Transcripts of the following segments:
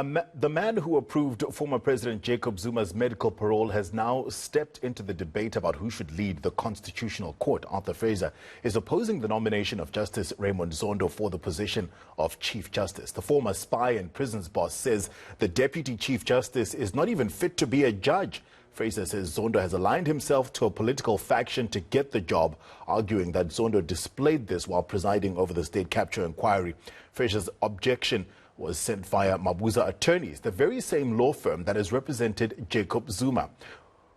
The man who approved former President Jacob Zuma's medical parole has now stepped into the debate about who should lead the Constitutional Court. Arthur Fraser is opposing the nomination of Justice Raymond Zondo for the position of Chief Justice. The former spy and prisons boss says the Deputy Chief Justice is not even fit to be a judge. Fraser says Zondo has aligned himself to a political faction to get the job, arguing that Zondo displayed this while presiding over the state capture inquiry. Fraser's objection was sent via Mabuza Attorneys, the very same law firm that has represented Jacob Zuma.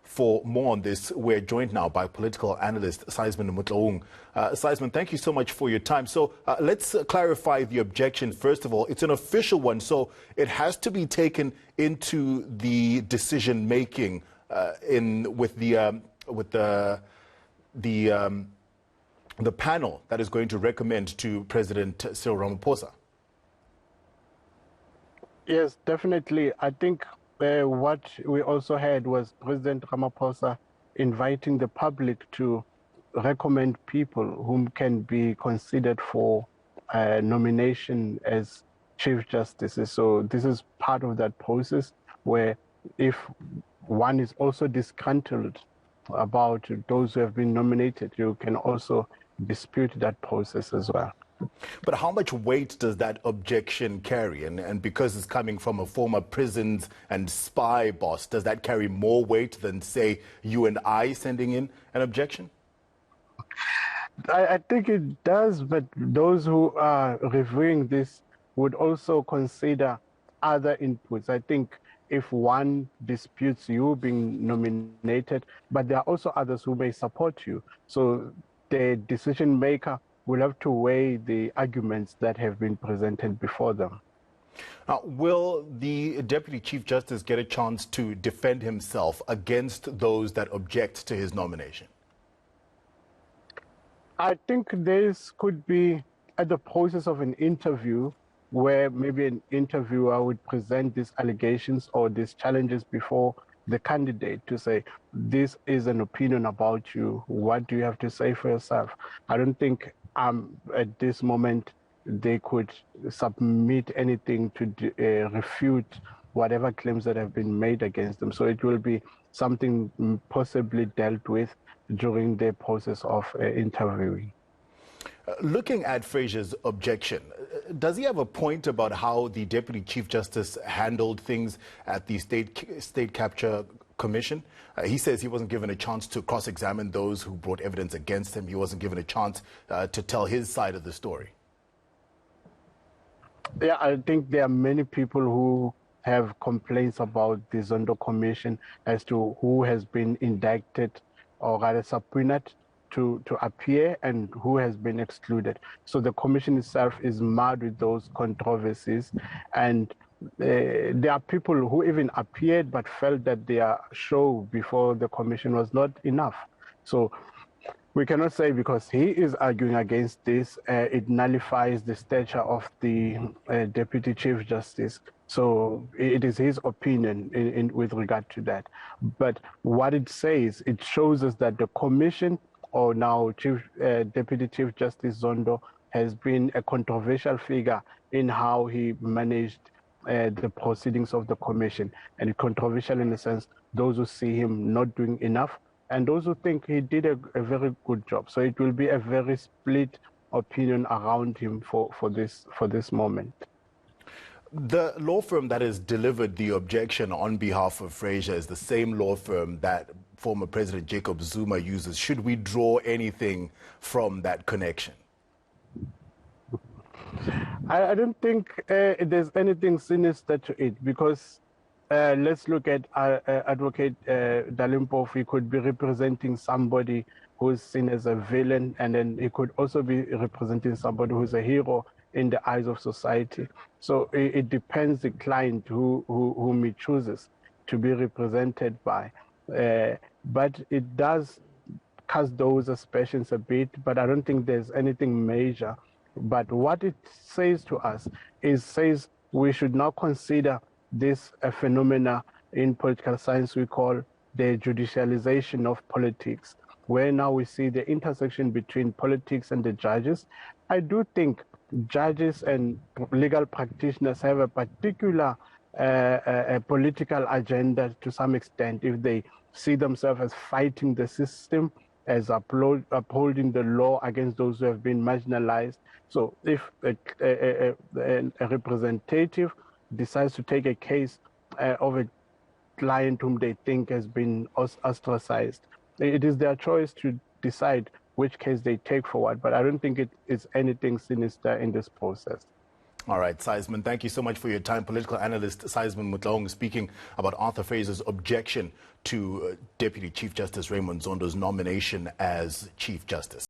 For more on this, we're joined now by political analyst Seisman Letlhogonolo. Seisman, thank you so much for your time. So let's clarify the objection. First of all, it's an official one, so it has to be taken into the decision making with the panel that is going to recommend to President Cyril Ramaphosa. Yes, definitely. I think what we also had was President Ramaphosa inviting the public to recommend people whom can be considered for nomination as Chief Justices. So this is part of that process where if one is also disgruntled about those who have been nominated, you can also dispute that process as well. But how much weight does that objection carry? And because it's coming from a former prisons and spy boss, does that carry more weight than, say, you and I sending in an objection? I think it does, but those who are reviewing this would also consider other inputs. I think if one disputes you being nominated, but there are also others who may support you. So the decision maker will have to weigh the arguments that have been presented before them. Will the Deputy Chief Justice get a chance to defend himself against those that object to his nomination? I think this could be at the process of an interview where maybe an interviewer would present these allegations or these challenges before the candidate to say, this is an opinion about you. What do you have to say for yourself? I don't think at this moment they could submit anything to refute whatever claims that have been made against them. So it will be something possibly dealt with during the process of interviewing. Looking at Fraser's objection, does he have a point about how the Deputy Chief Justice handled things at the State Capture Commission? He says he wasn't given a chance to cross-examine those who brought evidence against him. He wasn't given a chance to tell his side of the story. Yeah, I think there are many people who have complaints about the Zondo Commission as to who has been indicted or rather subpoenaed to appear and who has been excluded. So the commission itself is marred with those controversies, and there are people who even appeared but felt that their show before the commission was not enough. So we cannot say because he is arguing against this, it nullifies the stature of the Deputy Chief Justice. So it is his opinion with regard to that. But what it says, it shows us that the commission, or now Deputy Chief Justice Zondo, has been a controversial figure in how he managed the proceedings of the commission. And controversial in the sense, those who see him not doing enough and those who think he did a very good job. So it will be a very split opinion around him for this moment. The law firm that has delivered the objection on behalf of Fraser is the same law firm that former President Jacob Zuma uses. Should we draw anything from that connection? I don't think there's anything sinister to it, because let's look at Advocate Dalimpof. He could be representing somebody who's seen as a villain, and then he could also be representing somebody who's a hero in the eyes of society. So it depends the client whom he chooses to be represented by. But it does cast those aspersions a bit, but I don't think there's anything major. But what it says to us says we should now consider this a phenomena in political science we call the judicialization of politics, where now we see the intersection between politics and the judges. I do think judges and legal practitioners have a particular a political agenda to some extent, if they see themselves as fighting the system, as upholding the law against those who have been marginalized. So if a representative decides to take a case of a client whom they think has been ostracized, it is their choice to decide which case they take forward. But I don't think it is anything sinister in this process. All right, Seisman, thank you so much for your time. Political analyst Seisman Letlhogonolo speaking about Arthur Fraser's objection to Deputy Chief Justice Raymond Zondo's nomination as Chief Justice.